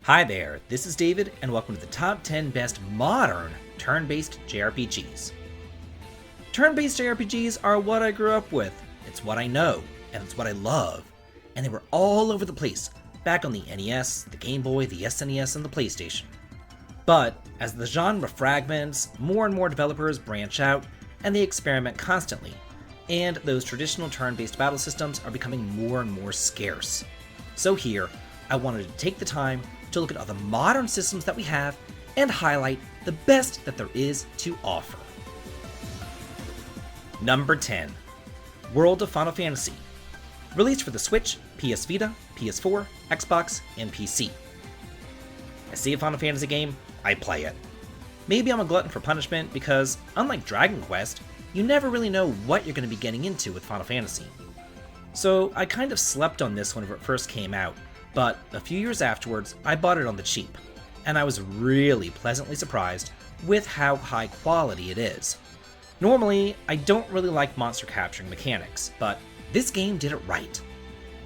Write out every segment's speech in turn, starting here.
Hi there, this is David, and welcome to the top 10 best modern turn-based JRPGs. Turn-based JRPGs are what I grew up with, it's what I know, and it's what I love, and they were all over the place, back on the NES, the Game Boy, the SNES, and the PlayStation. But, as the genre fragments, more and more developers branch out, and they experiment constantly, and those traditional turn-based battle systems are becoming more and more scarce. So here, I wanted to take the time to look at all the modern systems that we have and highlight the best that there is to offer. Number 10. World of Final Fantasy. Released for the Switch, PS Vita, PS4, Xbox, and PC. I see a Final Fantasy game, I play it. Maybe I'm a glutton for punishment because, unlike Dragon Quest, you never really know what you're going to be getting into with Final Fantasy. So I kind of slept on this whenever it first came out, but a few years afterwards, I bought it on the cheap, and I was really pleasantly surprised with how high quality it is. Normally, I don't really like monster capturing mechanics, but this game did it right.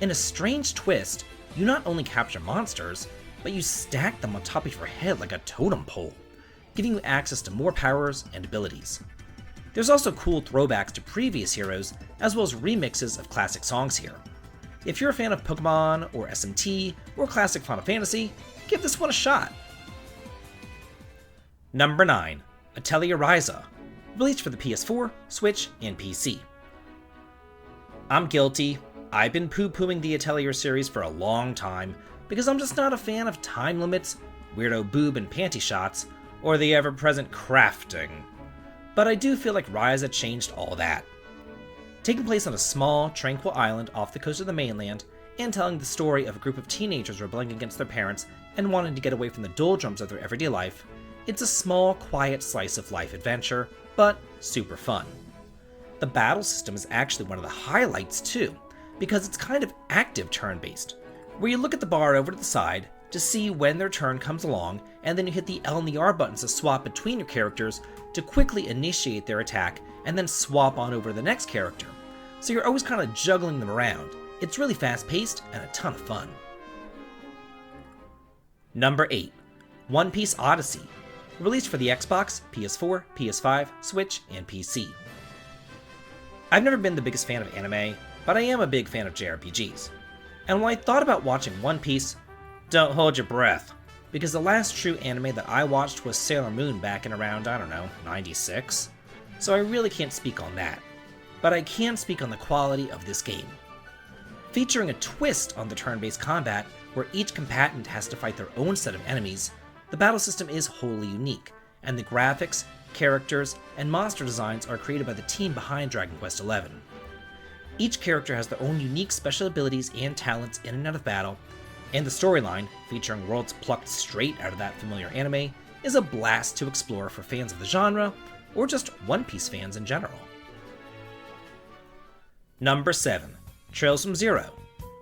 In a strange twist, you not only capture monsters, but you stack them on top of your head like a totem pole, giving you access to more powers and abilities. There's also cool throwbacks to previous heroes, as well as remixes of classic songs here. If you're a fan of Pokemon, or SMT, or classic Final Fantasy, give this one a shot. Number 9. Atelier Ryza. Released for the PS4, Switch, and PC. I'm guilty. I've been poo-pooing the Atelier series for a long time, because I'm just not a fan of time limits, weirdo boob and panty shots, or the ever-present crafting. But I do feel like Ryza changed all that. Taking place on a small, tranquil island off the coast of the mainland, and telling the story of a group of teenagers rebelling against their parents and wanting to get away from the doldrums of their everyday life, it's a small, quiet slice of life adventure, but super fun. The battle system is actually one of the highlights too, because it's kind of active turn-based, where you look at the bar over to the side to see when their turn comes along, and then you hit the L and the R buttons to swap between your characters to quickly initiate their attack and then swap on over to the next character. So you're always kind of juggling them around. It's really fast-paced and a ton of fun. Number 8. One Piece Odyssey. Released for the Xbox, PS4, PS5, Switch, and PC. I've never been the biggest fan of anime, but I am a big fan of JRPGs. And when I thought about watching One Piece, don't hold your breath, because the last true anime that I watched was Sailor Moon back in around, 96. So I really can't speak on that, but I can speak on the quality of this game. Featuring a twist on the turn-based combat, where each combatant has to fight their own set of enemies, the battle system is wholly unique, and the graphics, characters, and monster designs are created by the team behind Dragon Quest XI. Each character has their own unique special abilities and talents in and out of battle, and the storyline, featuring worlds plucked straight out of that familiar anime, is a blast to explore for fans of the genre, or just One Piece fans in general. Number 7. Trails from Zero.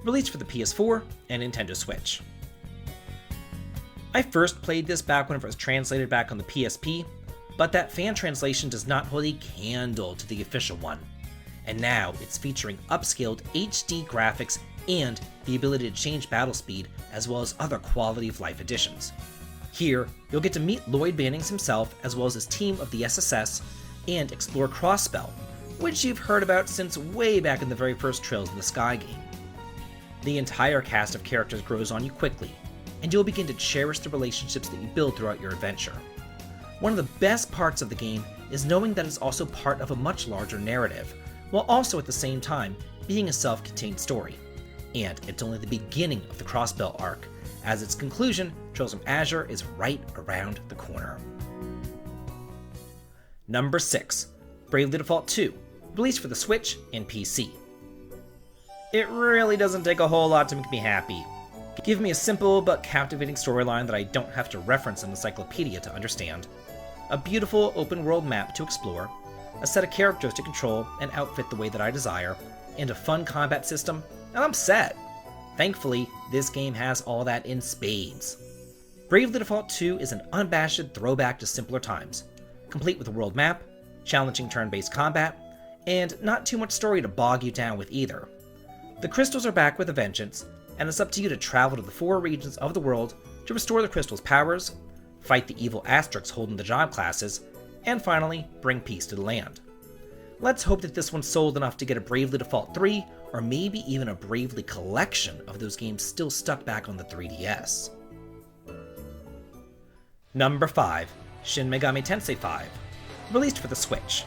Released for the PS4 and Nintendo Switch. I first played this back when it was translated back on the PSP, but that fan translation does not hold a candle to the official one. And now it's featuring upscaled HD graphics and the ability to change battle speed, as well as other quality of life additions. Here, you'll get to meet Lloyd Bannings himself, as well as his team of the SSS, and explore Crossspell, which you've heard about since way back in the very first Trails in the Sky game. The entire cast of characters grows on you quickly, and you'll begin to cherish the relationships that you build throughout your adventure. One of the best parts of the game is knowing that it's also part of a much larger narrative, while also at the same time being a self-contained story. And it's only the beginning of the Crossbell arc, as its conclusion, Trails from Azure, is right around the corner. Number 6. Bravely Default 2, released for the Switch and PC. It really doesn't take a whole lot to make me happy. Give me a simple but captivating storyline that I don't have to reference an encyclopedia to understand, a beautiful open world map to explore, a set of characters to control and outfit the way that I desire, and a fun combat system, and I'm set. Thankfully, this game has all that in spades. Bravely Default 2 is an unabashed throwback to simpler times, complete with a world map, challenging turn-based combat, and not too much story to bog you down with either. The crystals are back with a vengeance, and it's up to you to travel to the 4 regions of the world to restore the crystal's powers, fight the evil asterisks holding the job classes, and finally, bring peace to the land. Let's hope that this one's sold enough to get a Bravely Default 3, or maybe even a Bravely collection of those games still stuck back on the 3DS. Number 5. Shin Megami Tensei 5, released for the Switch.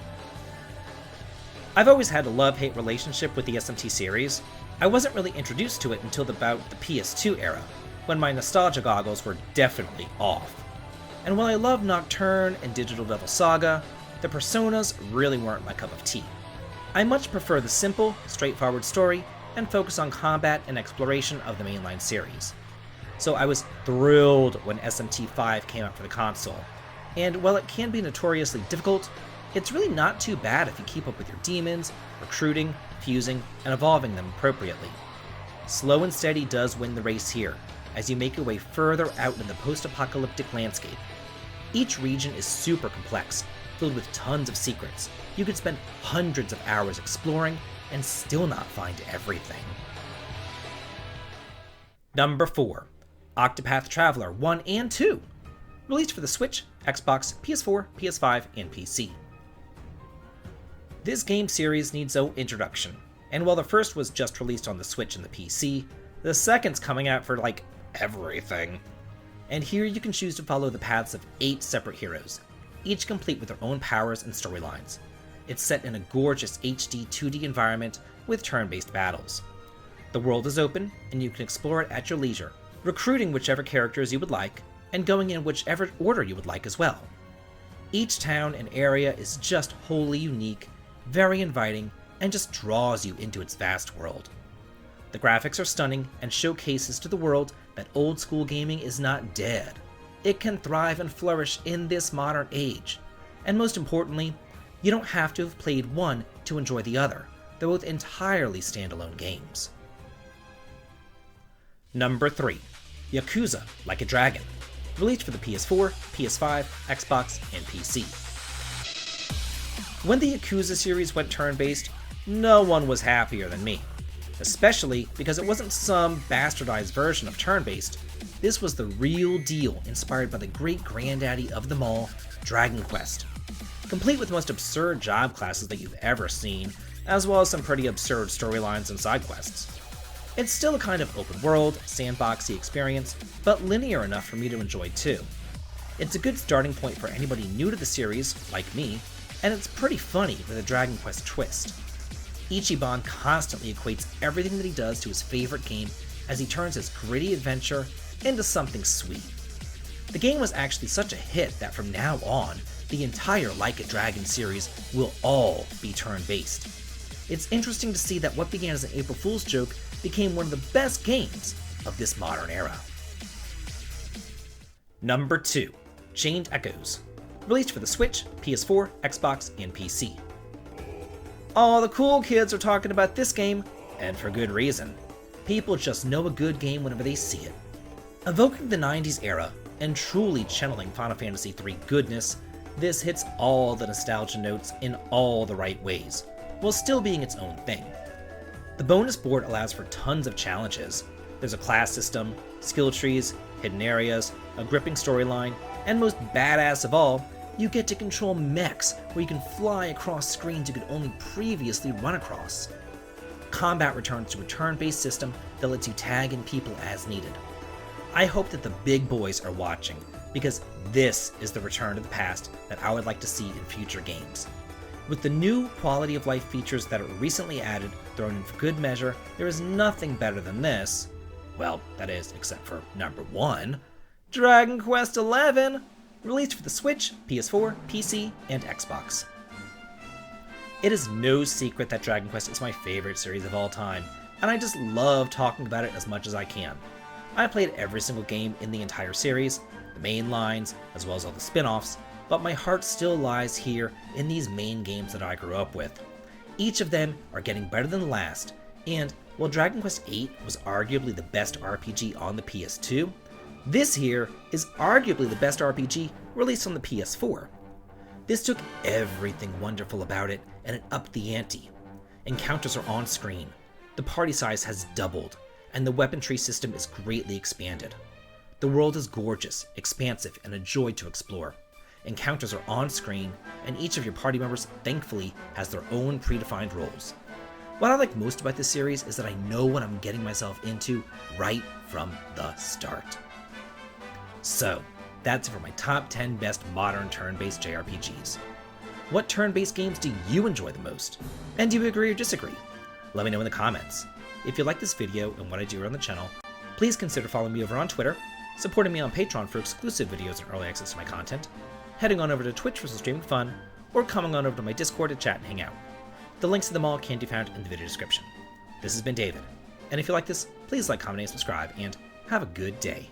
I've always had a love-hate relationship with the SMT series. I wasn't really introduced to it until about the PS2 era, when my nostalgia goggles were definitely off. And while I love Nocturne and Digital Devil Saga, the personas really weren't my cup of tea. I much prefer the simple, straightforward story and focus on combat and exploration of the mainline series. So I was thrilled when SMT 5 came out for the console, and while it can be notoriously difficult, it's really not too bad if you keep up with your demons, recruiting, fusing, and evolving them appropriately. Slow and steady does win the race here, as you make your way further out in the post-apocalyptic landscape. Each region is super complex, filled with tons of secrets. You could spend hundreds of hours exploring and still not find everything. Number 4. Octopath Traveler 1 and 2, released for the Switch, Xbox, PS4, PS5, and PC. This game series needs no introduction, and while the first was just released on the Switch and the PC, the second's coming out for everything. And here you can choose to follow the paths of 8 separate heroes, each complete with their own powers and storylines. It's set in a gorgeous HD 2D environment with turn-based battles. The world is open, and you can explore it at your leisure, recruiting whichever characters you would like, and going in whichever order you would like as well. Each town and area is just wholly unique, very inviting, and just draws you into its vast world. The graphics are stunning and showcases to the world that old school gaming is not dead. It can thrive and flourish in this modern age. And most importantly, you don't have to have played one to enjoy the other. They're both entirely standalone games. Number 3. Yakuza Like a Dragon, released for the PS4, PS5, Xbox, and PC. When the Yakuza series went turn-based, no one was happier than me. Especially because it wasn't some bastardized version of turn-based. This was the real deal, inspired by the great granddaddy of them all, Dragon Quest. Complete with the most absurd job classes that you've ever seen, as well as some pretty absurd storylines and side quests. It's still a kind of open world, sandboxy experience, but linear enough for me to enjoy too. It's a good starting point for anybody new to the series, like me, and it's pretty funny with a Dragon Quest twist. Ichiban constantly equates everything that he does to his favorite game as he turns his gritty adventure into something sweet. The game was actually such a hit that from now on, the entire Like a Dragon series will all be turn-based. It's interesting to see that what began as an April Fool's joke became one of the best games of this modern era. Number 2. Chained Echoes, released for the Switch, PS4, Xbox, and PC. All the cool kids are talking about this game, and for good reason. People just know a good game whenever they see it. Evoking the 90s era, and truly channeling Final Fantasy III goodness, this hits all the nostalgia notes in all the right ways, while still being its own thing. The bonus board allows for tons of challenges. There's a class system, skill trees, hidden areas, a gripping storyline, and most badass of all, you get to control mechs where you can fly across screens you could only previously run across. Combat returns to a turn-based system that lets you tag in people as needed. I hope that the big boys are watching, because this is the return to the past that I would like to see in future games. With the new quality of life features that are recently added thrown in for good measure, there is nothing better than this. Well, that is, except for number 1, Dragon Quest XI, released for the Switch, PS4, PC, and Xbox. It is no secret that Dragon Quest is my favorite series of all time, and I just love talking about it as much as I can. I played every single game in the entire series, the main lines, as well as all the spin-offs, but my heart still lies here in these main games that I grew up with. Each of them are getting better than the last, and while Dragon Quest VIII was arguably the best RPG on the PS2, this here is arguably the best RPG released on the PS4. This took everything wonderful about it and it upped the ante. Encounters are on screen, the party size has doubled, and the weapon tree system is greatly expanded. The world is gorgeous, expansive, and a joy to explore. Encounters are on screen, and each of your party members, thankfully, has their own predefined roles. What I like most about this series is that I know what I'm getting myself into right from the start. So, that's it for my top 10 best modern turn-based JRPGs. What turn-based games do you enjoy the most? And do you agree or disagree? Let me know in the comments. If you like this video and what I do on the channel, please consider following me over on Twitter, supporting me on Patreon for exclusive videos and early access to my content, heading on over to Twitch for some streaming fun, or coming on over to my Discord to chat and hang out. The links to them all can be found in the video description. This has been David, and if you like this, please like, comment, and subscribe, and have a good day.